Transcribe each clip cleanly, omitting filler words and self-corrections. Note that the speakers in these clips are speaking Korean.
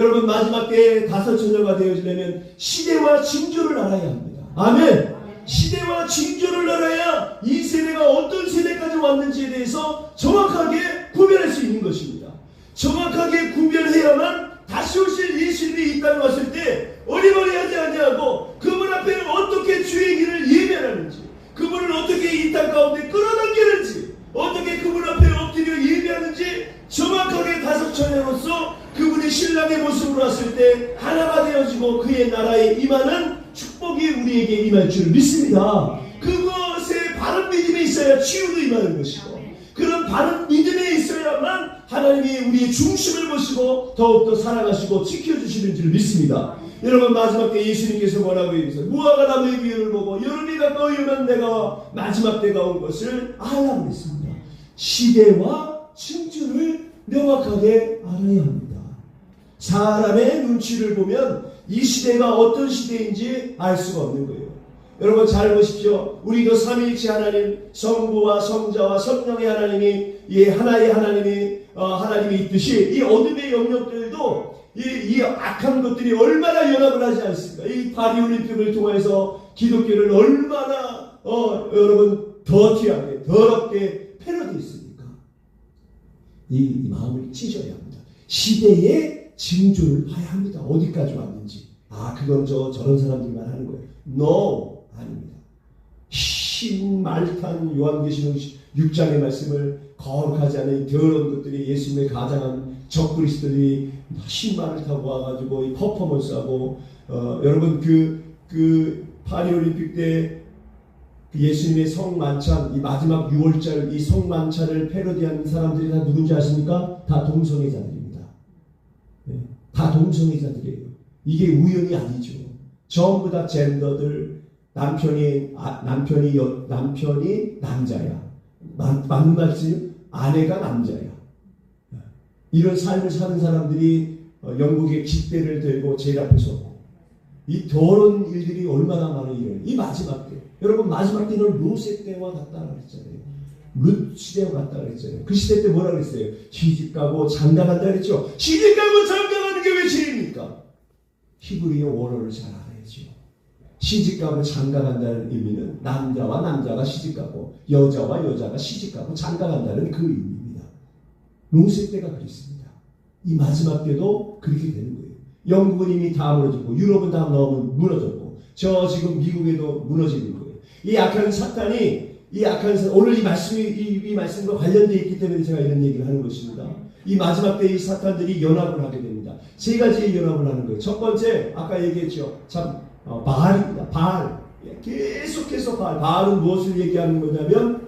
여러분 마지막 때에 다섯 처녀가 되어지려면 시대와 징조를 알아야 합니다. 아멘. 시대와 징조를 알아야 이 세대가 어떤 세대까지 왔는지에 대해서 정확하게 구별할 수 있는 것입니다. 정확하게 구별해야만 다시 오실 예수님이 이 땅에 왔을 때 어리버리하지 아니하고 그분 앞에 어떻게 주의 길을 예배하는지, 그분을 어떻게 이 땅 가운데 끌어당기는지, 어떻게 그분 앞에 엎드려 예배하는지 정확하게 다섯 처녀로서 그분이 신랑의 모습으로 왔을 때 하나가 되어지고 그의 나라에 임하는 축복이 우리에게 임할 줄 믿습니다. 그것에 바른 믿음이 있어야 치유도 임하는 것이고, 그런 바른 믿음에 있어야만 하나님이 우리의 중심을 보시고 더욱더 사랑하시고 지켜주시는 줄 믿습니다. 여러분 마지막 때 예수님께서 뭐라고 얘기했어요? 무화과 나무의 기운을 보고 여름이 가까이 오면 내가 마지막 때가 온 것을 알라고 했습니다. 시대와 징조를 명확하게 알아야 합니다. 사람의 눈치를 보면 이 시대가 어떤 시대인지 알 수가 없는 거예요. 여러분 잘 보십시오. 우리도 삼위일체 하나님, 성부와 성자와 성령의 하나님이, 하나의 하나님이 있듯이 이 어둠의 영역들도 이 악한 것들이 얼마나 연합을 하지 않습니까? 이 파리올림픽을 통해서 기독교를 얼마나 여러분 더티하게 더럽게 패러디했습니까? 이 마음을 찢어야 합니다. 시대의 징조를 봐야 합니다. 어디까지 왔는지. 그건 저런 사람들만 하는 거예요. No, 아닙니다. 말탄 요한계시록 6장의 말씀을 거룩하지 않은 더러운 것들이 예수님의 가장한 적그리스도들이 신발을 타고 와가지고 이 퍼포먼스하고 여러분 그 파리올림픽 때 예수님의 성만찬, 이 마지막 6월절 이 성만찬을 패러디한 사람들이 다 누군지 아십니까? 다 동성애자들입니다. 네, 다 동성애자들이에요. 이게 우연이 아니죠. 전부 다 젠더들, 남편이 남자야. 맞는 말씀? 아내가 남자야. 이런 삶을 사는 사람들이 영국의 깃대를 들고 제일 앞에 서고, 이 더러운 일들이 얼마나 많은 일을, 이 마지막 때. 여러분 마지막 때는 롯의 때와 같다 그랬잖아요. 롯 시대와 같다 그랬잖아요. 그 시대 때 뭐라 그랬어요? 시집가고 장가간다 그랬죠. 시집가고 장가가는 게 왜 죄입니까? 히브리어 원어를 잘 알아야죠. 시집가고 장가간다는 의미는 남자와 남자가 시집가고 여자와 여자가 시집가고 장가간다는 그 의미입니다. 롯의 때가 그랬습니다. 이 마지막 때도 그렇게 되는 거예요. 영국은 이미 다 무너졌고 유럽은 다 너무 무너졌고 지금 미국에도 무너지는 거예요. 이 악한 사탄이 오늘 이 말씀과 관련되어 있기 때문에 제가 이런 얘기를 하는 것입니다. 이 마지막 때 이 사탄들이 연합을 하게 됩니다. 세 가지의 연합을 하는 거예요. 첫 번째 아까 얘기했죠. 바알입니다. 바알. 계속해서 바알은 무엇을 얘기하는 거냐면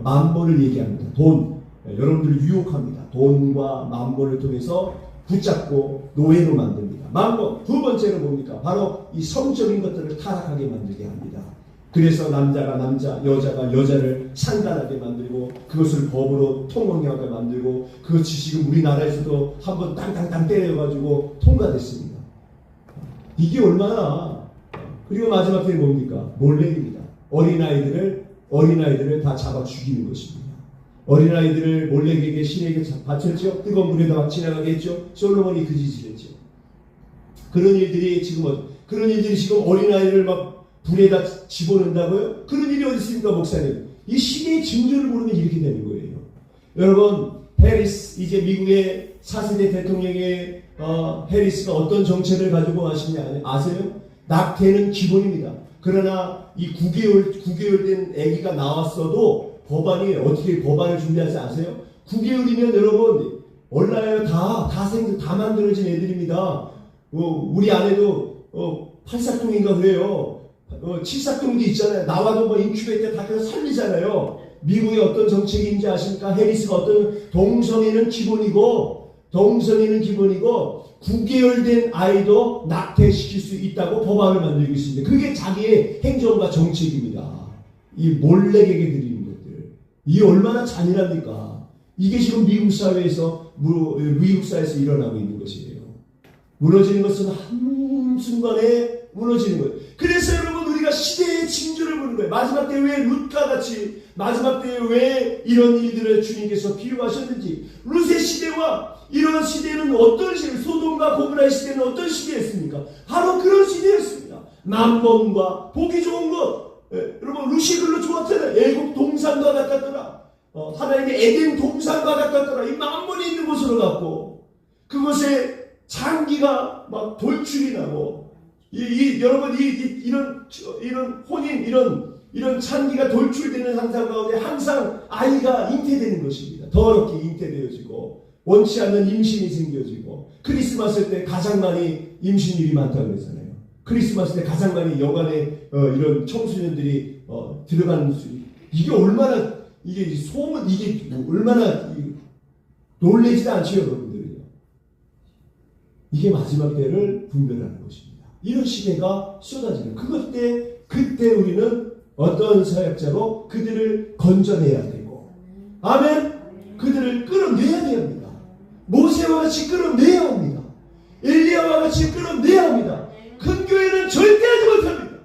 만보를 얘기합니다. 돈. 여러분들을 유혹합니다. 돈과 만보를 통해서 붙잡고 노예로 만듭니다. 만보. 두 번째로 뭡니까? 바로 이 성적인 것들을 타락하게 만들게 합니다. 그래서 남자가 남자, 여자가 여자를 상관하게 만들고 그것을 법으로 통용하게 만들고 그것이 지금 우리나라에서도 한번 땅땅땅 때려가지고 통과됐습니다. 이게 얼마나. 그리고 마지막 때는 뭡니까? 몰래입니다. 어린아이들을 다 잡아 죽이는 것입니다. 어린아이들을 몰래에게 신에게 바쳤죠. 뜨거운 물에다가 지나가게 했죠. 솔로몬이 그 짓을 했죠. 그런 일들이 지금 어린아이를 막 불에다 집어넣는다고요? 그런 일이 어디 있습니까, 목사님? 이 시대의 징조를 모르면 이렇게 되는 거예요. 여러분, 해리스, 이제 미국의 4세대 대통령의 해리스가 어떤 정책을 가지고 왔느냐 아세요? 낙태는 기본입니다. 그러나 이 9개월 된 아기가 나왔어도 어떻게 법안을 준비하지 아세요? 9개월이면 여러분, 얼라요 다 만들어진 애들입니다. 우리 아내도 8삭통인가 그래요. 7삭통도 있잖아요. 나와도 인큐베이터 다 해서 살리잖아요. 미국의 어떤 정책인지 아십니까? 해리스가 어떤 동성애는 기본이고 9개월 된 아이도 낙태시킬 수 있다고 법안을 만들고 있습니다. 그게 자기의 행정과 정책입니다. 이 몰래에게 드리는 것들. 이게 얼마나 잔인합니까? 이게 지금 미국 사회에서 일어나고 있는 것이에요. 무너지는 것은 한순간에 무너지는 거예요. 그래서 여러분 우리가 시대의 징조를 보는 거예요. 마지막 때 왜 룻과 같이 마지막 때에 왜 이런 일들을 주님께서 비유하셨는지, 룻의 시대와 이런 시대는 어떤 시대, 소돔 소돔과 고모라의 시대는 어떤 시대였습니까? 바로 그런 시대였습니다. 남범과 보기 좋은 것. 여러분 루시글로 좋았잖아요. 애국 동산과 같았더라. 하나님의 에덴 동산과 같았더라. 이 만물이 있는 곳으로 갔고 그곳에 장기가 막 돌출이 나고 여러분 이런 혼인 이런 장기가 돌출되는 상상 가운데 항상 아이가 잉태되는 것입니다. 더럽게 잉태되어지고 원치 않는 임신이 생겨지고 크리스마스 때 가장 많이 임신율이 많다고 그러잖아요. 크리스마스 때 가장 많이 여관에 이런 청소년들이 들어가는 수 이게 얼마나 이게 소문 이게 얼마나 놀라지도 않죠 여러분들은요. 이게 마지막 때를 분별하는 것입니다. 이런 시대가 쏟아지는 그때 우리는 어떤 사역자로 그들을 건져내야 되고 아멘 그들을 끌어내야 됩니다. 모세와 같이 끌어내야 합니다. 엘리야와 같이 끌어내야 합니다. 큰 교회는 절대 하지 못합니다.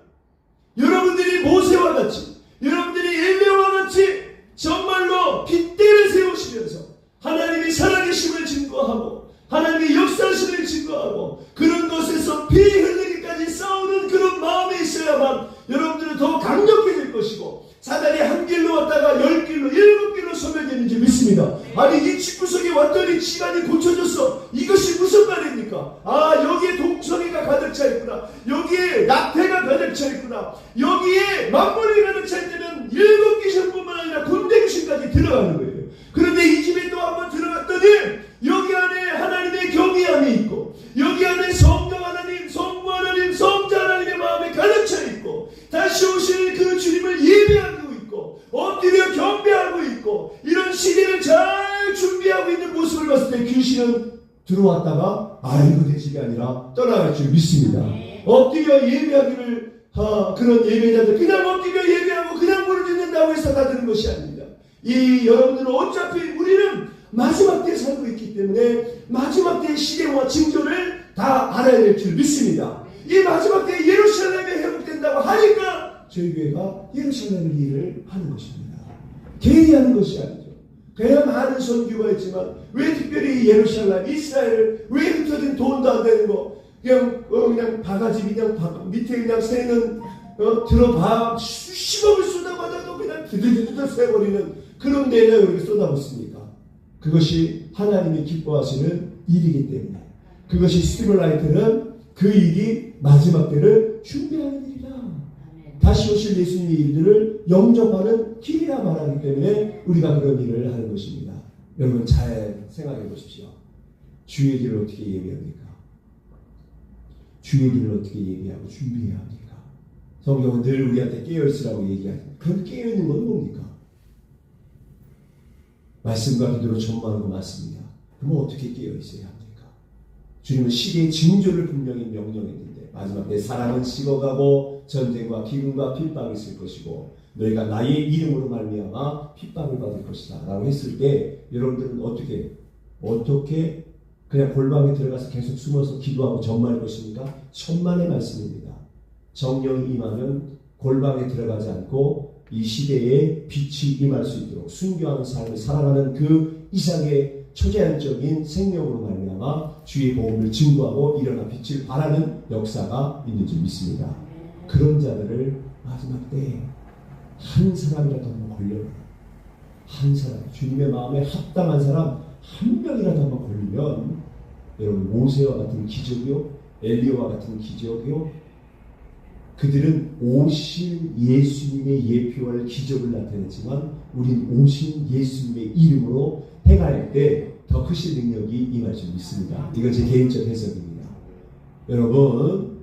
여러분들이 모세와 같이 여러분들이 엘리야와 같이 정말로 빗대를 세우시면서 하나님이 살아계심을 증거하고 하나님의 역사심을 증거하고 그런 것에서 피 흘리기까지 싸우는 그런 마음이 있어야만 여러분들은 더 강력해질 것이고 사단이 한 길로 왔다가 10길로 7길로 소멸되는지 믿습니다. 아니 이 집구석에 왔더니 시간이 고쳐졌어. 이것이 무슨 말입니까? 여기에 동성애가 가득 차 있구나. 여기에 낙태가 가득 차 있구나. 여기에 만물이 가득 차 있다면 7귀신뿐만 아니라 군대 귀신까지 들어가는 거예요. 그런데 이 집에 또 한번 들어갔더니 여기 안에 하나님의 경외함이 있고 여기 안에 성령 하나님, 성부 하나님, 성자 하나님의 마음이 가득 차 있고 다시 오실 그 주님을 예배하고 있고 엎드려 경배하고 있고 이런 시대를 잘 준비하고 있는 모습을 봤을 때 귀신은 들어왔다가 이거 내 집이 아니라 떠나갈 줄 믿습니다. 엎드려 예배하기를 그런 예배자들 그냥 엎드려 예배하고 그냥 물을 듣는다고 해서 다 되는 것이 아닙니다. 여러분들은 어차피 우리는 마지막 때에 살고 있기 때문에 마지막 때의 시대와 징조를 다 알아야 될 줄 믿습니다. 이 마지막 때에 예루살렘이 회복된다고 하니까 저희 교회가 예루살렘 일을 하는 것입니다. 개인이 하는 것이 아니죠. 그냥 많은 선교가 있지만 왜 특별히 예루살렘, 이스라엘 왜 흩어진 돈도 안 되는 거 그냥 바가지 밑에 그냥 새는 들어봐 수십억을 쏟아받아도 그냥 드드드드 새버리는 그런 데에 우리가 쏟아붓습니까? 그것이 하나님이 기뻐하시는 일이기 때문에 그것이 스티블라이트는 그 일이 마지막 때를 준비하는 일이다. 다시 오실 예수님의 일들을 영접하는 길이라 말하기 때문에 우리가 그런 일을 하는 것입니다. 여러분 잘 생각해 보십시오. 주의 길을 어떻게 예배합니까? 주의 길을 어떻게 예배하고 준비해야 합니까? 성경은 늘 우리한테 깨어있으라고 얘기합니다. 그럼 깨어있는 건 뭡니까? 말씀과 기도로 전무하는 거 맞습니다. 그럼 어떻게 깨어있어야 합니까? 주님은 시대의 징조를 분명히 명령했는데 마지막 때 사람은 식어가고 전쟁과 기근과 핍박이 있을 것이고 너희가 나의 이름으로 말미암아 핍박을 받을 것이다 라고 했을 때 여러분들은 어떻게 그냥 골방에 들어가서 계속 숨어서 기도하고 전무할 것입니까? 천만의 말씀입니다. 정령이 임하면 골방에 들어가지 않고 이 시대에 빛이 임할 수 있도록 순교하는 삶을 살아가는 그 이상의 초자연적인 생명으로 말미암아 주의 복음을 증거하고 일어나 빛을 발하는 역사가 있는 줄 믿습니다. 그런 자들을 마지막 때에 한 사람이라도 한번 걸려라. 한 사람, 주님의 마음에 합당한 사람 한 명이라도 한번 걸리면 여러분 모세와 같은 기적이요 엘리야와 같은 기적이요 그들은 오신 예수님의 예표할 기적을 나타냈지만 우린 오신 예수님의 이름으로 행할 때 더 크신 능력이 임할 줄 믿습니다. 이건 제 개인적 해석입니다. 여러분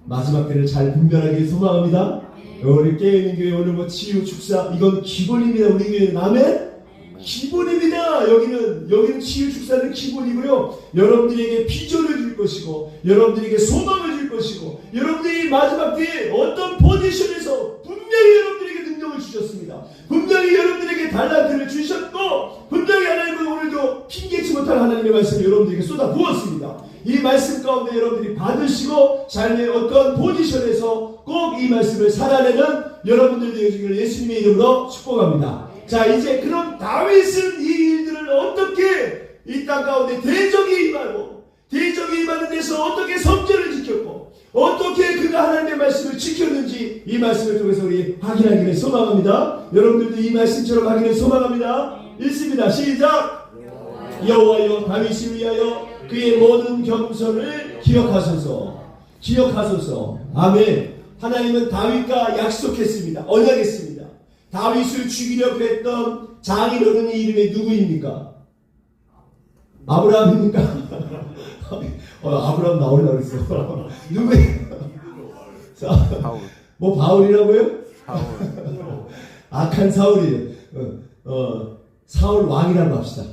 마지막 때를 잘 분별하길 소망합니다. 우리 깨어있는 교회 오늘 치유 축사 이건 기본입니다. 우리 교회는 아멘? 기본입니다. 여기는 치유 축사는 기본이고요. 여러분들에게 비전을 줄 것이고 여러분들에게 소망을 줄 것이고 여러분들이 마지막 때에 어떤 포지션에서 분명히 여러분들에게 능력을 주셨습니다. 분명히 여러분들에게 달란트를 주셨고 분명히 하나님은 오늘도 핑계치 못할 하나님의 말씀을 여러분들에게 쏟아 부었습니다. 이 말씀 가운데 여러분들이 받으시고 삶의 어떤 포지션에서 꼭 이 말씀을 살아내는 여러분들 되시기를 예수님의 이름으로 축복합니다. 자 이제 그럼 다윗은 이 일들을 어떻게 이 땅 가운데 대적이 임하고 대적이 가운데서 어떻게 성전을 지켰고 어떻게 그가 하나님의 말씀을 지켰는지 이 말씀을 통해서 우리 확인하기를 소망합니다. 여러분들도 이 말씀처럼 하기를 소망합니다. 읽습니다. 시작. 여호와여 다윗을 위하여 그의 모든 겸손을 기억하소서. 기억하소서. 아멘. 하나님은 다윗과 약속했습니다. 언약했습니다. 다윗을 죽이려고 했던 장인어른의 이름이 누구입니까? 아브라함입니까? 아브라함 나오려고 그랬어. 누구예요? 뭐 바울이라고요? 악한 사울이에요. 사울 왕이라고 합시다.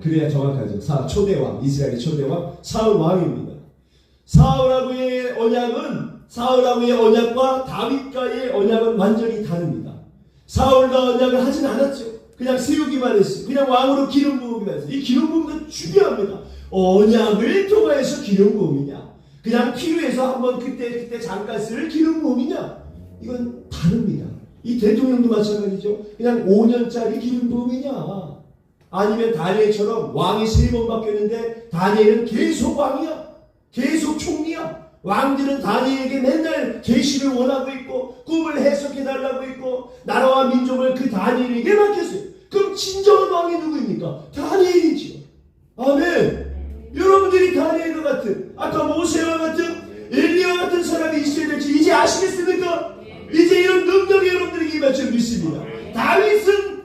그래야 정확하죠. 초대 왕, 이스라엘의 초대 왕 사울 왕입니다. 사울하고의 언약과 다윗과의 언약은 완전히 다릅니다. 사울과 언약을 하진 않았죠. 그냥 세우기만 했어요. 그냥 왕으로 기름 부으기만 했어요. 이 기름 부음도 중요합니다. 언약을 통하여서 기름 부음이냐, 그냥 필요해서 한번 그때 잠깐 쓸 기름 부음이냐, 이건 다릅니다. 이 대통령도 마찬가지죠. 그냥 5년짜리 기름 부음이냐, 아니면 다니엘처럼 왕이 3번 바뀌었는데 다니엘은 계속 왕이야, 계속 총리야. 왕들은 다니엘에게 맨날 계시를 원하고 있고 꿈을 해석해달라고 있고 나라와 민족을 그 다니엘에게 맡겼어요. 그럼 진정한 왕이 누구입니까? 다니엘이지요. 아멘. 여러분들이 다니엘과 같은, 아까 모세와 같은, 엘리야와 같은 사람이 있어야 될지 이제 아시겠습니까? 이제 이런 능력이 여러분들에게 임할 줄 믿습니다. 다윗은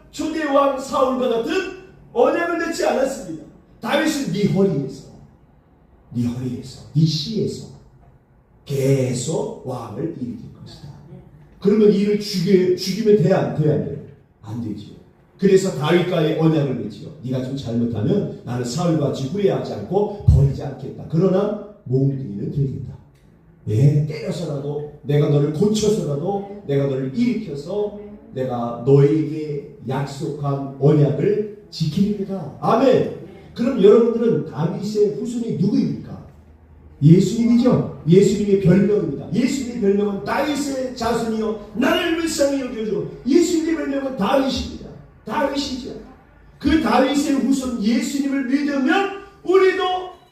초대왕 사울과 같은 언약을 맺지 않았습니다. 다윗은 네 허리에서, 네 씨에서 계속 왕을 일으킬 것이다. 그러면 이를 죽이면 돼야 안 돼요? 안 되지요. 그래서 다윗과의 언약을 맺지요. 네가 좀 잘못하면 나는 사울같이 후회하지 않고 버리지 않겠다. 그러나 몽둥이는 들겠다. 때려서라도, 내가 너를 고쳐서라도, 내가 너를 일으켜서 내가 너에게 약속한 언약을 지키리이다. 아멘. 그럼 여러분들은 다윗의 후손이 누구입니까? 예수님이죠. 예수님의 별명입니다. 예수님의 별명은 다윗의 자손이요 나를 불쌍히 여겨줘. 예수님의 별명은 다윗입니다. 다윗이죠. 그 다윗의 후손 예수님을 믿으면 우리도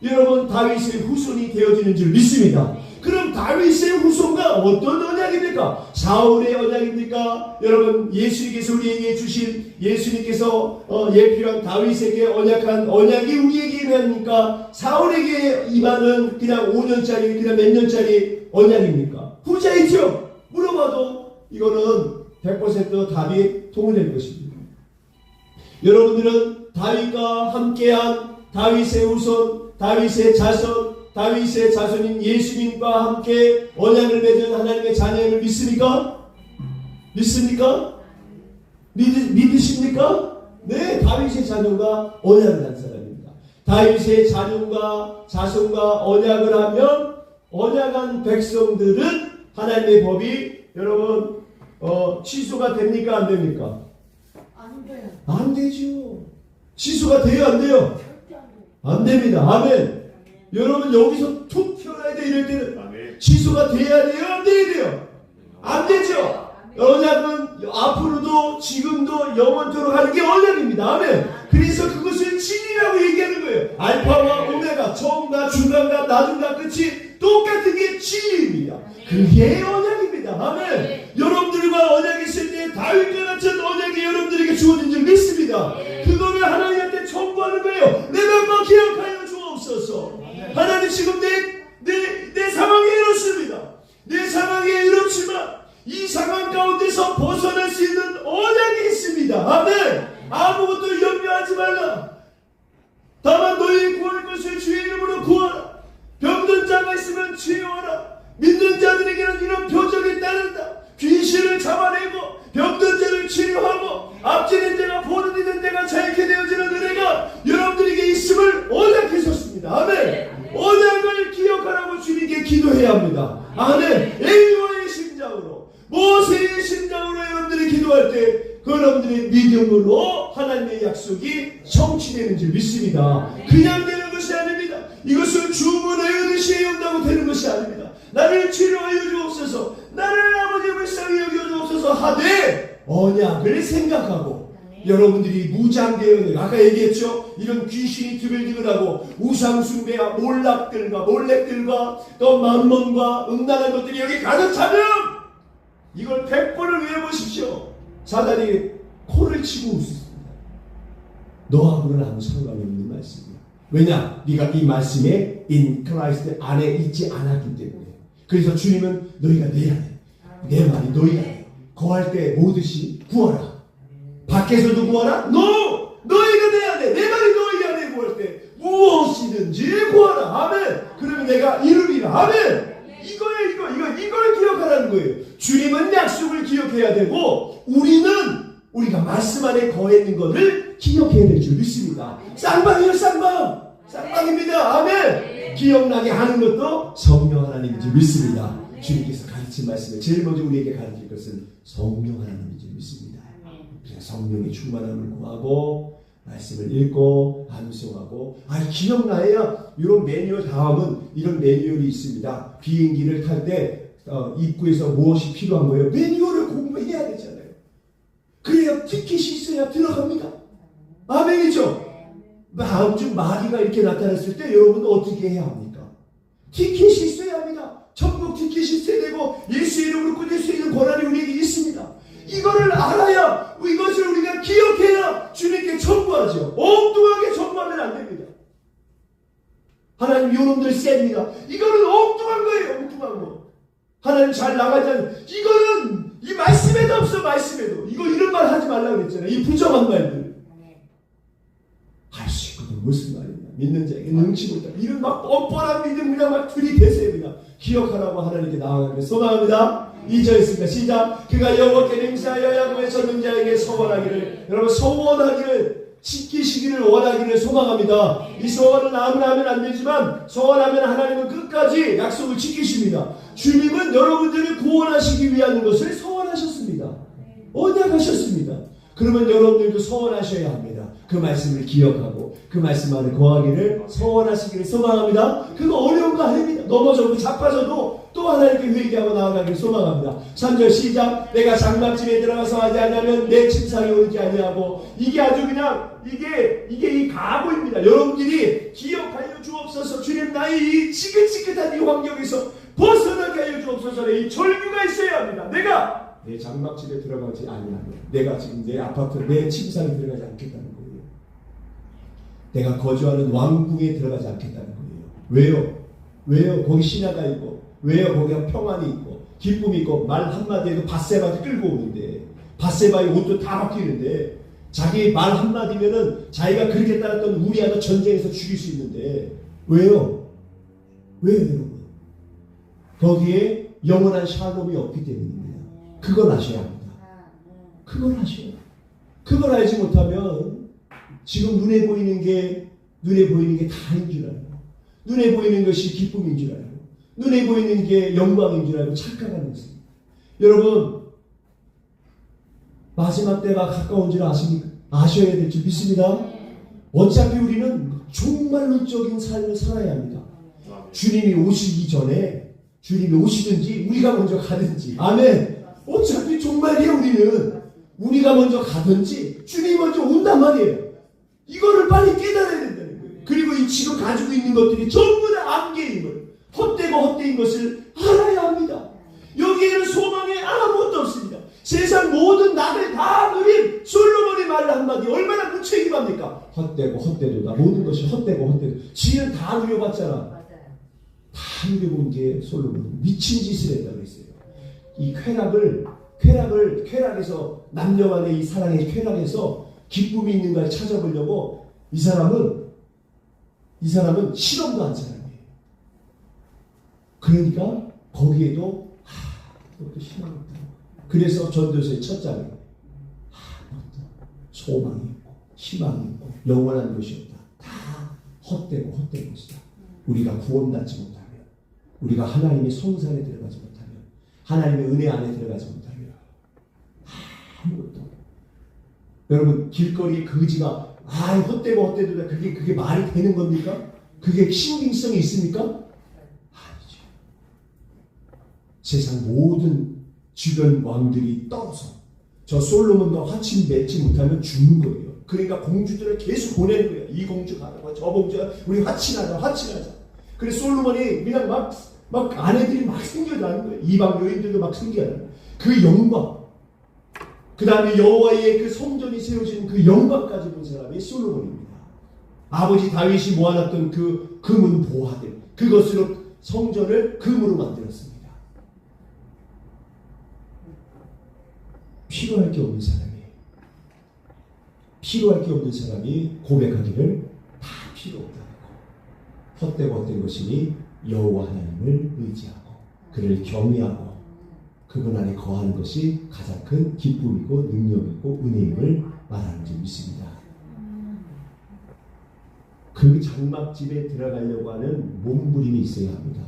여러분 다윗의 후손이 되어지는 줄 믿습니다. 그럼 다윗의 후손과 어떤 언약입니까? 사울의 언약입니까? 여러분 예수님께서 우리에게 주신, 예수님께서 예표한 다윗에게 언약한 언약이 우리에게 임합니까? 사울에게 임하는 그냥 5년짜리 그냥 몇 년짜리 언약입니까? 후자이죠. 물어봐도 이거는 100% 답이 통일될 것입니다. 여러분들은 다윗과 함께한 다윗의 후손, 다윗의 자손인 예수님과 함께 언약을 맺은 하나님의 자녀임을 믿습니까? 믿습니까? 믿으십니까? 네, 다윗의 자녀가 언약을 한 사람입니다. 다윗의 자손과 언약을 하면 언약한 백성들은 하나님의 법이 여러분 취소가 됩니까? 안 됩니까? 안 돼요. 안 되죠. 취소가 돼요? 안 돼요? 안 됩니다. 아멘. 여러분 여기서 툭 튀어나야 돼. 이럴 때는 취소가 돼야 돼요? 안 돼야 돼요? 안 되죠. 언약은 앞으로도 지금도 영원토록 하는 게 언약입니다. 아멘. 그래서 그것을 진리라고 얘기하는 거예요. 알파와 오메가, 처음과 중간과 나중과 끝이 똑같은 게 진리입니다. 그게 언약입니다. 아멘. 여러분들과 언약이 있을 때 다윗과 같은 언약이 여러분들에게 주어진 줄 믿습니다. 그거를 하나님한테 청구하는 거예요. 내 맘만 기억하여 주옵소서. 하나님 지금 내 상황이 이렇습니다. 내 상황이 이렇지만 이 상황 가운데서 벗어날 수 있는 언약이 있습니다. 아멘. 아무것도 염려하지 말라. 다만 너희 구할 것을 주의 이름으로 구하라. 병든 자가 있으면 치유하라. 믿는 자들에게는 이런 표적이 따른다. 귀신을 잡아내고 병든 자를 치료하고 앞지는 자가 보는 이는 데가 자유케 되어지는 은혜가 여러분들에게 있음을 언약하셨습니다. 아멘. 언약을 기억하라고 주님께 기도해야 합니다. 아멘. 엘리야의 심장으로, 모세의 심장으로 여러분들이 기도할 때 그 여러분들의 믿음으로 하나님의 약속이 성취되는 줄 믿습니다. 그냥 되는 것이 아닙니다. 이것을 주문하여 드시에 온다고 되는 것이 아닙니다. 나를 치료하여 주옵소서, 나를 아버지 불쌍히 여겨 주옵소서 하되 언약을 생각하고 여러분들이 무장되어 아까 얘기했죠. 이런 귀신이 드글드글하고 우상숭배와 몰락들과 또 만몬과 음란한 것들이 여기 가득 차면 이걸 100번을 외워보십시오. 사단이 코를 치고 웃습니다. 너하고는 아무 상관이 없는 말씀이야. 왜냐? 네가 이 말씀에 in Christ 안에 있지 않았기 때문에. 그래서 주님은 너희가 내 안에, 내 말이 너희 안에 거할 때 뭐듯이 구하라. 밖에서도 구하라? No! 너희가 내 안에, 내 말이 너희 안에 구할 때 무엇이든지 구하라. 아멘. 그러면 내가 이루리라. 아멘. 이걸 기억하라는 거예요. 주님은 약속을 기억해야 되고 우리가 말씀 안에 거했는 것을 기억해야 될 줄 믿습니다. 쌍방이요, 쌍방입니다. 아멘. 기억나게 하는 것도 성령 하나님인 줄 믿습니다. 주님께서 가르친 말씀을 제일 먼저 우리에게 가르칠 것은 성령 하나님인 줄 믿습니다. 성령의 충만함을 구하고 말씀을 읽고 암송하고 기억나야 이런 매뉴얼 다음은 이런 매뉴얼이 있습니다. 비행기를 탈 때 입구에서 무엇이 필요한 거예요? 매뉴얼을 공부해야 되잖아요. 그래야 티켓이 있어야 들어갑니다. 아멘이죠? 다음 주 마귀가 이렇게 나타났을 때 여러분 어떻게 해야 합니까? 티켓이 있어야 합니다. 천국 티켓이 있어야 되고 예수의 이름으로 끊을 수 있는 권한이 우리에게 있습니다. 이거를 알아야 이것을 우리가 기억해야 주님께 청구하죠. 엉뚱하게 청구하면 안 됩니다. 하나님 요놈들 셉니다. 이거는 엉뚱한 거예요. 엉뚱한 거. 하나님 잘 나가지 않는 이거는 이 말씀에도 없어. 말씀에도 이거 이런 말 하지 말라고 그랬잖아요. 이 부정한 말들 할 수 있거든. 무슨 말이냐. 믿는 자에게 능치 못한 이런 막 뻔뻔한 믿음 그냥 막 들이대세요. 기억하라고 하나님께 나아가기를 소망합니다. 2절 있습니다. 시작. 그가 여호와께 맹세하여 야곱의 전능자에게 서원하기를, 여러분 서원하기를 지키시기를 원하기를 소망합니다. 이 소원은 아무나 하면 안 되지만 소원하면 하나님은 끝까지 약속을 지키십니다. 주님은 여러분들을 구원하시기 위한 것을 소원하셨습니다. 언약하셨습니다. 그러면 여러분들도 소원하셔야 합니다. 그 말씀을 기억하고 그 말씀 안에 거하기를 소원하시기를 소망합니다. 그거 어려운 거 아닙니다. 넘어져도 자빠져도 또 하나님께 회개하고 나아가기를 소망합니다. 3절 시작. 내가 장막집에 들어가서 하지 않으면 내 침상에 오르지 아니하고. 이게 아주 그냥 이게 이 각오입니다. 여러분들이 기억하여 주옵소서. 주님 나의 이 지긋지긋한 이 환경에서 벗어나게 하여 주옵소서의 이 절규가 있어야 합니다. 내가 내 장막집에 들어가지 아니하면 내가 지금 내 아파트 내 침상에 들어가지 않겠다는 거예요. 내가 거주하는 왕궁에 들어가지 않겠다는 거예요. 왜요? 거기 신하가 있고 왜요? 거기가 평안이 있고 기쁨이 있고 말 한마디에도 밧세바를 끌고 오는데 밧세바의 옷도 다 바뀌는데 자기 말 한마디면은 자기가 그렇게 따랐던 우리아도 전쟁에서 죽일 수 있는데 왜요 여러분? 거기에 영원한 샬롬이 없기 때문입니다. 그걸 아셔야 합니다. 그걸 아셔야 합니다. 그걸 알지 못하면 지금 눈에 보이는 게 다인 줄 알고 눈에 보이는 것이 기쁨인 줄 알고 눈에 보이는 게 영광인 줄 알고 착각하는 것입니다. 여러분 마지막 때가 가까운 줄 아십니까? 아셔야 될 줄 믿습니다. 어차피 우리는 종말론적인 삶을 살아야 합니다. 주님이 오시기 전에 주님이 오시든지 우리가 먼저 가든지 아멘. 어차피 종말이에요. 우리가 먼저 가든지 주님이 먼저 온단 말이에요. 이거를 빨리 깨달아야 된다는 거예요. 그리고 이 지금 가지고 있는 것들이 전부 다 안개임을 헛되인 것을 알아야 합니다. 여기에는 소망이 아무것도 없습니다. 세상 모든 낙을 다 누린 솔로몬의 말 한마디 얼마나 무책임합니까? 헛되도다. 모든 것이 헛되고 지는 다 누려봤잖아. 다 누려본 게 솔로몬 미친 짓을 했다고 했어요. 이 쾌락에서 남녀 간의 이 사랑의 쾌락에서 기쁨이 있는가를 찾아보려고 이 사람은 실험도 한 사람이에요. 그러니까 거기에도 그것도 희망이 있다. 그래서 전도서의 첫 장에 소망이 있고 희망이 있고 영원한 것이 없다. 다 헛된 것이다. 우리가 구원받지 못하면 우리가 하나님의 성산에 들어가지 못하면 하나님의 은혜 안에 들어가지 못하면 아무것도 여러분 길거리 거지가 헛되도다 그게 말이 되는 겁니까? 그게 신빙성이 있습니까? 아니죠. 세상 모든 주변 왕들이 떨어서 저 솔로몬과 화친 맺지 못하면 죽는 거예요. 그러니까 공주들을 계속 보내는 거예요. 이 공주 가라고, 저 공주 우리 화친하자. 그래서 솔로몬이 그냥 막 아내들이 막 생겨나는 거예요. 이방 여인들도 막 생겨나는 거예요. 그 영광, 그 다음에 여호와의 그 성전이 세워지는 그 영광까지 본 사람이 솔로몬입니다. 아버지 다윗이 모아놨던 그 금은 보화들, 그것으로 성전을 금으로 만들었습니다. 필요할 게 없는 사람이 고백하기를 다 필요 없다는 것. 헛되고 것이니 여호와 하나님을 의지하고 그를 경외하고 그분 안에 거하는 것이 가장 큰 기쁨이고 능력이고 은혜임을 말하는 줄 믿습니다. 그 장막집에 들어가려고 하는 몸부림이 있어야 합니다.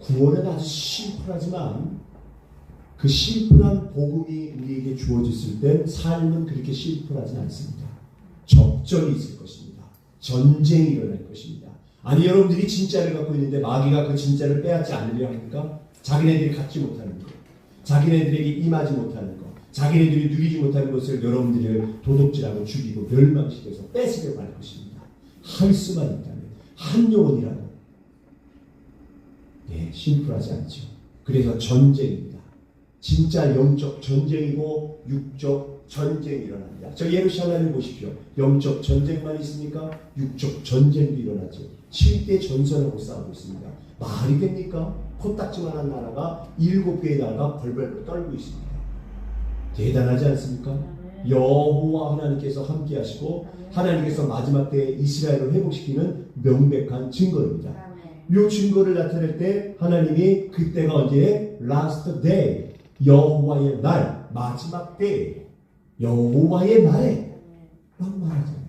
구원은 아주 심플하지만 그 심플한 복음이 우리에게 주어졌을 때 삶은 그렇게 심플하지 않습니다. 적전이 있을 것입니다. 전쟁이 일어날 것입니다. 아니, 여러분들이 진짜를 갖고 있는데 마귀가 그 진짜를 빼앗지 않으려 합니까? 자기네들이 갖지 못하는 것, 자기네들에게 임하지 못하는 것, 자기네들이 누리지 못하는 것을 여러분들을 도둑질하고 죽이고 멸망시켜서 뺏으려고 할 것입니다. 할 수만 있다면 한 영혼이라도 심플하지 않죠. 그래서 전쟁입니다. 진짜 영적 전쟁이고 육적 전쟁이 일어납니다. 저 예루살렘을 보십시오. 영적 전쟁만 있습니까? 육적 전쟁도 일어나죠. 7대 전선하고 싸우고 있습니다. 말이 됩니까? 코딱지만한 나라가 7개의 나라가 벌벌 떨고 있습니다. 대단하지 않습니까? 여호와 하나님께서 함께 하시고 하나님께서 마지막 때에 이스라엘을 회복시키는 명백한 증거입니다. 이 증거를 나타낼 때 하나님이 그때가 언제? Last day, 여호와의 날, 마지막 때, 여호와의 날에 라고 말하잖아요.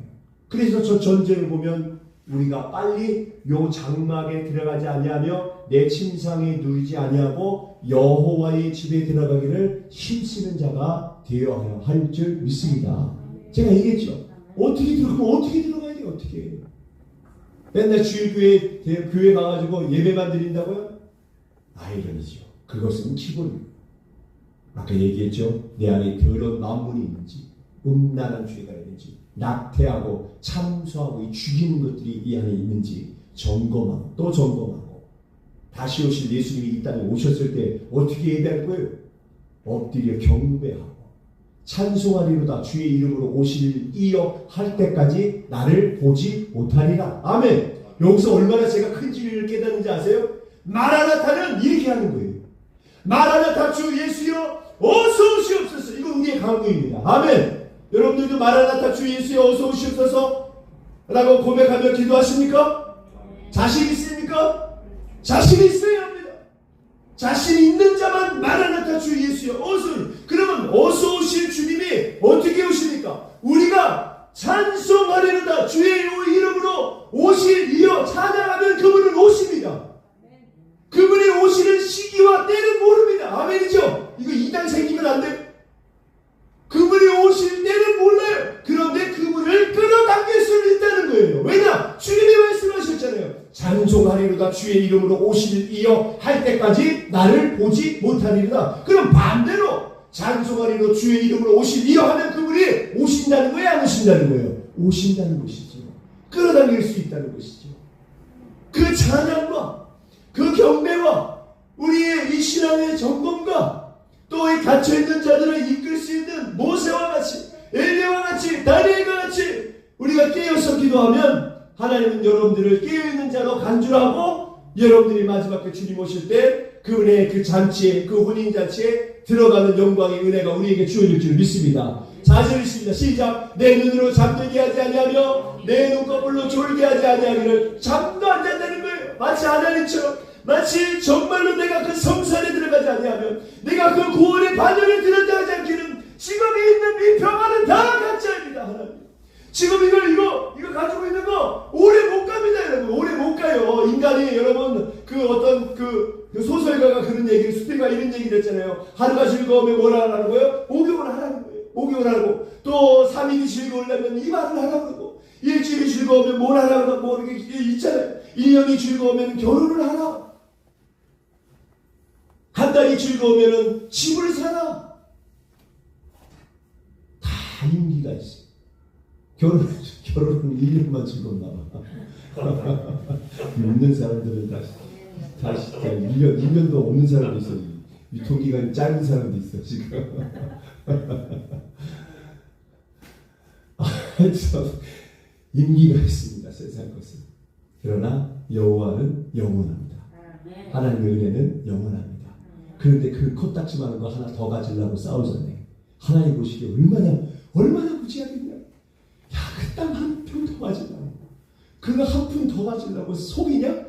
그래서 저 전쟁을 보면 우리가 빨리 요 장막에 들어가지 아니하며 내 침상에 누리지 아니하고 여호와의 집에 들어가기를 힘쓰는 자가 되어야 할 줄 믿습니다. 제가 얘기했죠. 어떻게 들어가야 돼요? 어떻게? 맨날 주일교회 교회 가가지고 예배만 드린다고요? 아이러니죠. 그것은 기본입니다. 아까 얘기했죠. 내 안에 더러운 만물이 있는지, 음란한 죄가 있는지, 낙태하고 참소하고 죽이는 것들이 이 안에 있는지 점검하고 또 점검하고, 다시 오실 예수님이 이 땅에 오셨을 때 어떻게 예배할 거예요? 엎드려 경배하고 찬송하리로다 주의 이름으로 오시리이여 할 때까지 나를 보지 못하리라. 아멘. 여기서 얼마나 제가 큰 진리를 깨닫는지 아세요? 마라나타는 이렇게 하는 거예요. 마라나타 주 예수여 어서 오시옵소서. 이거 우리의 강구입니다. 아멘. 여러분들도 마라나타 주 예수여 어서 오시옵소서 라고 고백하며 기도하십니까? 자신 있습니까? 자신 있어야 합니다. 자신 있는 자만 마라나타 주 예수여 어서. 그러면 어서 오실 주님이 어떻게 오십니까? 우리가 찬송하리로다 주의 이름으로 오실이여 찬양하면 그분은 오십니다. 그분이 오시는 시기와 때는 모릅니다. 아멘이죠? 이거 이단 생기면 안 돼요. 그분이 오실 때는 몰라요. 그런데 그분을 끌어당길 수는 있다는 거예요. 왜냐? 주님이 말씀하셨잖아요. 찬송하리로다 주의 이름으로 오실이여 할 때까지 나를 보지 못하리로다. 그럼 반대로 찬송하리로 주의 이름으로 오실이여 하면 그분이 오신다는 거예요? 안 오신다는 거예요? 오신다는 것이죠. 끌어당길 수 있다는 것이죠. 그 찬양과 그 경배와 우리의 이 신앙의 점검과 또 이 갇혀있는 자들을 이끌 수 있는 모세와 같이 엘리야와 같이 다니엘과 같이 우리가 깨어서 기도하면 하나님은 여러분들을 깨어있는 자로 간주하고 여러분들이 마지막 때 주님 오실 때 그분의 그 잔치에 그 혼인잔치에 들어가는 영광의 은혜가 우리에게 주어질 줄 믿습니다. 자세히 있습니다. 시작. 내 눈으로 잠들게 하지 아니하며 내 눈꺼풀로 졸게 하지 아니하기를. 잠도 안 잔다는 거예요. 마치 하나님처럼, 마치 정말로 내가 그 성산에 들어가지 아니하면, 내가 그 구원의 반열에 들어가지 않기는 지금 있는 이 평화는 다 가짜입니다. 하나님. 지금 이거 가지고 있는 거 오래 못 갑니다, 여러분. 오래 못 가요. 인간이, 여러분, 그 어떤 그 소설가가 그런 얘기를, 수필가 이런 얘기를 했잖아요. 하루가 즐거우면 뭘 하라는 거예요? 목욕을 하라는 거예요. 목욕을 하고, 또 3일이 즐거우려면 이발을 하라고 그러고, 일주일이 즐거우면 뭘 하라고 뭐 이렇게 있잖아요. 1년이 즐거우면 결혼을 하라. 한 달이 즐거우면 집을 사라. 다 임기가 있어요. 결혼은 1년만 즐겁나 봐. 없는 사람들은 다시 1년도 없는 사람도 있어요. 유통기간이 짧은 사람도 있어 지금. 임기가 있습니다. 세상 것은. 그러나 여호와는 영원합니다. 하나님의 은혜는 영원합니다. 그런데 그 코딱지만한 거 하나 더 가지려고 싸우잖아요. 하나님 보시기에 얼마나 무지하겠냐. 야, 그 땅 한 푼 더 가지려고. 그거 한 푼 더 가지려고 속이냐?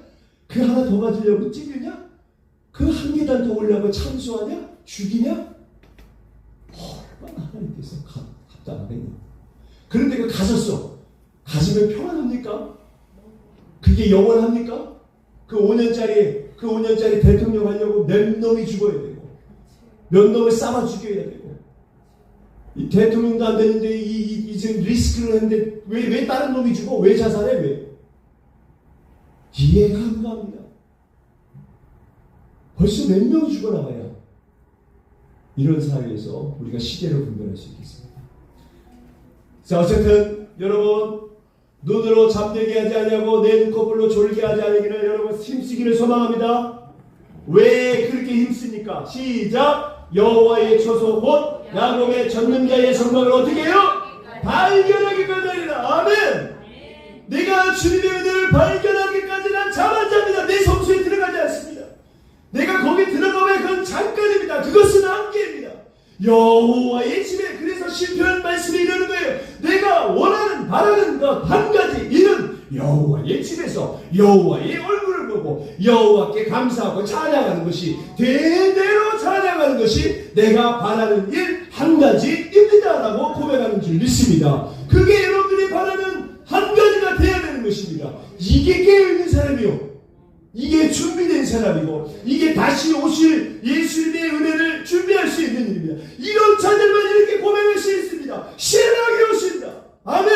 그 하나 더 가지려고 찌르냐? 그 한 계단 더 올려고 참수하냐? 죽이냐? 얼마나 하나님께서 답답하겠냐. 그런데 그 가졌어. 가지면 평안합니까? 그게 영원합니까? 그 5년짜리 대통령 하려고 몇 놈이 죽어야 되고, 몇 놈을 싸워 죽여야 되고, 이 대통령도 안 되는데 이제 리스크를 했는데 왜 다른 놈이 죽어? 왜 자살해? 왜? 이해가 안 갑니다. 벌써 몇 명이 죽어나가야 이런 사회에서 우리가 시대를 분별할 수 있겠습니다. 자, 어쨌든 여러분 눈으로 잠들게 하지 아니하고 내 눈꺼풀로 졸게 하지 아니기를 여러분 힘쓰기를 소망합니다. 왜 그렇게 힘씁니까? 시작! 여호와의 처소 곧 야곱의 전능자의 성막을 어떻게 해요? 발견하기까지 하리라. 아멘. 내가 주님의 은혜를 발견하기까지는 잠 안 잡니다. 내 성소에 들어가지 않습니다. 내가 거기 들어가면 그건 잠깐입니다. 그것은 한계입니다. 여호와의 집에. 그래서 시편 말씀이 이러는 거예요. 내가 원하는 바라는 것 한 가지, 이는 여호와의 집에서 여호와의 얼굴을 보고 여호와께 감사하고 찬양하는 것이, 대대로 찬양하는 것이 내가 바라는 일 한 가지입니다 라고 고백하는 줄 믿습니다. 그게 여러분들이 바라는 한 가지가 되어야 되는 것입니다. 이게 깨어있는 사람이요, 이게 준비된 사람이고, 이게 다시 오실 예수님의 은혜를 준비할 수 있는 일입니다. 이런 자들만 이렇게 고백할 수 있습니다. 신랑이 오신다. 아멘.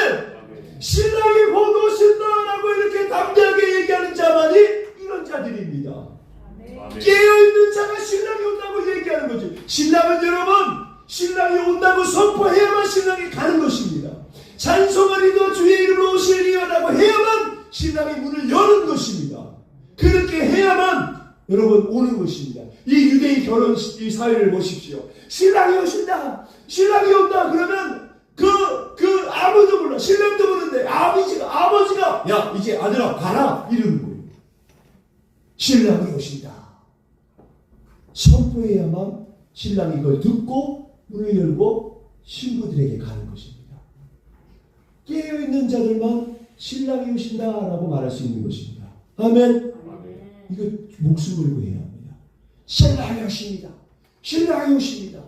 신랑이 곧 오신다라고 이렇게 담대하게 얘기하는 자만이 이런 자들입니다. 깨어있는 자가 신랑이 온다고 얘기하는 거지. 신랑은 여러분, 신랑이 온다고 선포해야만 신랑이 가는 것입니다. 찬송하리도 주의 이름으로 오시리라고 해야만 신랑이 문을 여는 것입니다. 그렇게 해야만 여러분 오는 것입니다. 이 유대인 결혼 이 사회를 보십시오. 신랑이 오신다, 신랑이 온다 그러면 그 아무도 몰라. 신랑도 모르는데 아버지가 야 이제 아들아 가라 이러는 거예요. 신랑이 오신다 선포해야만 신랑이 그걸 듣고 문을 열고 신부들에게 가는 것입니다. 깨어있는 자들만 신랑이 오신다라고 말할 수 있는 것입니다. 아멘. 이거 목숨 걸고 해야 합니다. 신랑이 오십니다. 신랑이 오십니다.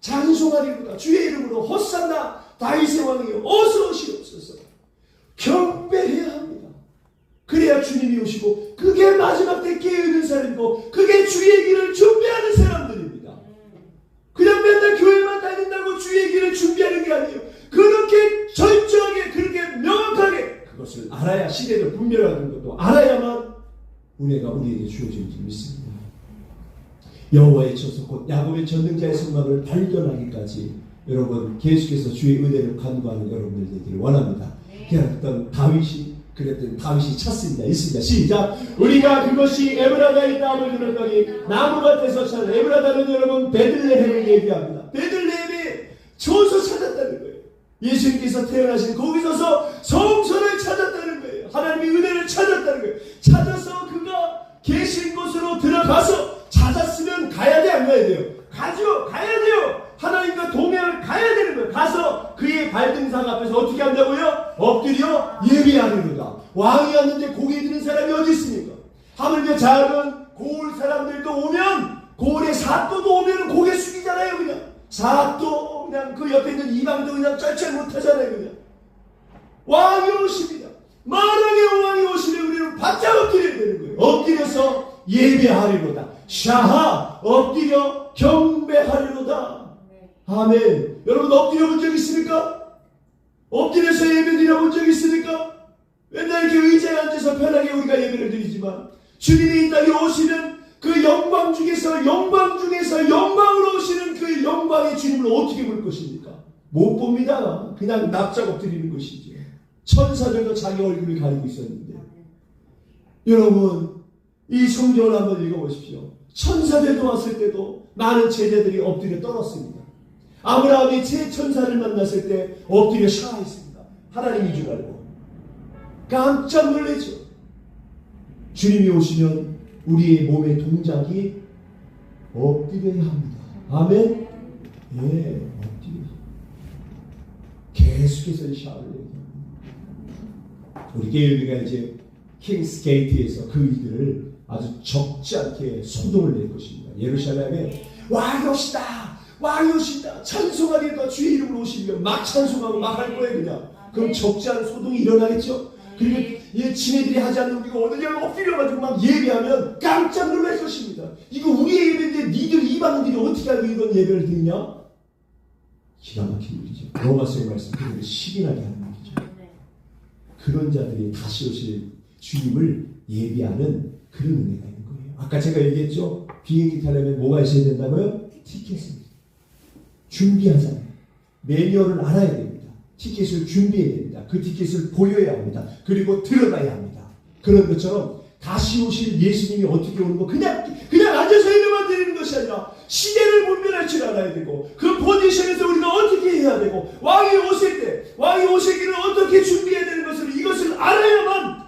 찬송하리로다. 주의 이름으로 헛산나 다윗의 왕이여 어서 오시옵소서. 경배해야 합니다. 그래야 주님이 오시고, 그게 마지막 때 깨어있는 사람이고, 그게 주의 길을 준비하는 사람들입니다. 그냥 맨날 교회만 다닌다고 주의 길을 준비하는 게 아니에요. 그렇게 철저하게, 그렇게 명확하게 그것을 알아야, 시대를 분별하는 것도 알아야만 은혜가 우리에게 주어질 줄 믿습니다. 여호와의 처소 곧 야곱의 전능자의 성막을 발견하기까지 여러분 계속해서 주의 은혜를 간구하는 여러분들 되기를 원합니다. 그랬던 다윗이 찾습니다. 있습니다. 시작. 우리가 그것이 에브라다의 땀을 들었더니 나무 밭에서 찾아. 에브라다는 여러분 베들레헴을 얘기합니다. 베들레헴이 처소 찾았다는 거예요. 예수님께서 태어나신 거기서서 성소를 찾았다는 거예요. 하나님의 은혜를 찾았다는 거예요. 찾아서 그가 계신 곳으로 들어가서, 찾았으면 가야 돼, 안 가야 돼요? 가야 돼요. 하나님과 동행을 가야 되는 거예요. 가서 그의 발등상 앞에서 어떻게 한다고요? 엎드려 예배하리로다. 왕이 왔는데 고개 드는 사람이 어디 있습니까? 하물며 작은 고을 사람들도 오면, 고을의 사또도 오면 고개 숙이잖아요. 그냥 사또, 그냥 그 옆에 있는 이방도 그냥 쩔쩔 못하잖아요. 그냥 왕이 오십니다. 만왕의 왕이 오시면 우리는 바짝 엎드려야 되는 거예요. 엎드려서 예배하리로다. 샤하, 엎드려 경배하리로다. 아멘. 여러분 엎드려 본 적 있습니까? 엎드려서 예배 드려본 적 있습니까? 맨날 이렇게 의자에 앉아서 편하게 우리가 예배를 드리지만, 주님이 이 땅에 오시는 그 영광 중에서 영광으로 오시는 그 영광의 주님을 어떻게 볼 것입니까? 못 봅니다. 그냥 납작 엎드리는 것이죠. 천사들도 자기 얼굴을 가리고 있었는데, 여러분 이 성경을 한번 읽어보십시오. 천사들도 왔을 때도 많은 제자들이 엎드려 떨었습니다. 아브라함이 제 천사를 만났을 때 엎드려 샤워했습니다. 하나님인 줄 알고 깜짝 놀라죠. 주님이 오시면 우리의 몸의 동작이 엎드려야 합니다. 아멘. 예, 엎드려. 계속해서 샤워를 해야 합니다. 우리 교회가 이제 킹스 게이트에서 그 일들을 아주 적지 않게 소동을 낼 것입니다. 예루살렘에 왕이 오시다, 왕이 오신다, 찬송하겠다, 주의 이름으로 오시면 막 찬송하고 막 할 거예요. 그냥 그럼 적지 않은 소동이 일어나겠죠. 그리고 지네들이 하지 않는 우리가 어느냐고 엎드려가지고 막 예배하면 깜짝 놀랄 것입니다. 이거 우리의 예배인데 니들 이방인들이 어떻게 알고 이건 예배를 드리냐? 기가 막힌 일이죠. 로마서의 말씀 그들을 시기나게 하는 일이죠. 그런 자들이 다시 오실 주님을 예비하는 그런 은혜가 있는 거예요. 아까 제가 얘기했죠. 비행기 타려면 뭐가 있어야 된다고요? 티켓을 준비하잖아요. 매뉴얼을 알아야 됩니다. 티켓을 준비해야 됩니다. 그 티켓을 보여야 합니다. 그리고 들어가야 합니다. 그런 것처럼 다시 오실 예수님이 어떻게 오는 거 그냥 앉아서 예배만 드리는 것이 아니라 시대를 분별할 줄 알아야 되고, 그 포지션에서 우리가 어떻게 해야 되고, 왕이 오실 길을 어떻게 준비해야 되는 것을 이것을 알아야만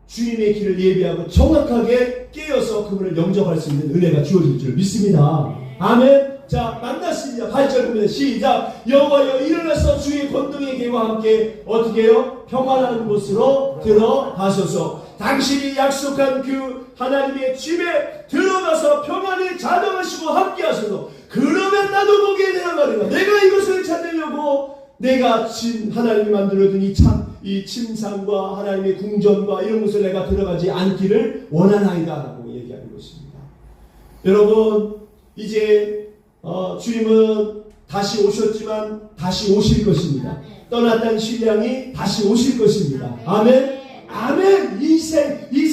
주님의 길을 예비하고 정확하게 깨어서 그분을 영접할 수 있는 은혜가 주어질 줄 믿습니다. 아멘. 자, 만났습니다. 8절 보면 시작. 여호와여 일어나서 주의 권능의 개와 함께 어떻게 해요? 평안한 곳으로 들어가소서. 당신이 약속한 그 하나님의 집에 들어가서 평안에 자정하시고 함께 하소서. 그러면 나도 거기에 내려가리라. 내가 이것을 찾으려고 내가 하나님이 만들어둔 이 침상과 하나님의 궁전과 이런 곳을 내가 들어가지 않기를 원하나이다 라고 얘기하는 것입니다. 여러분 이제 주님은 다시 오셨지만 다시 오실 것입니다. 떠났던 신랑이 다시 오실 것입니다. 아멘. 아멘. 이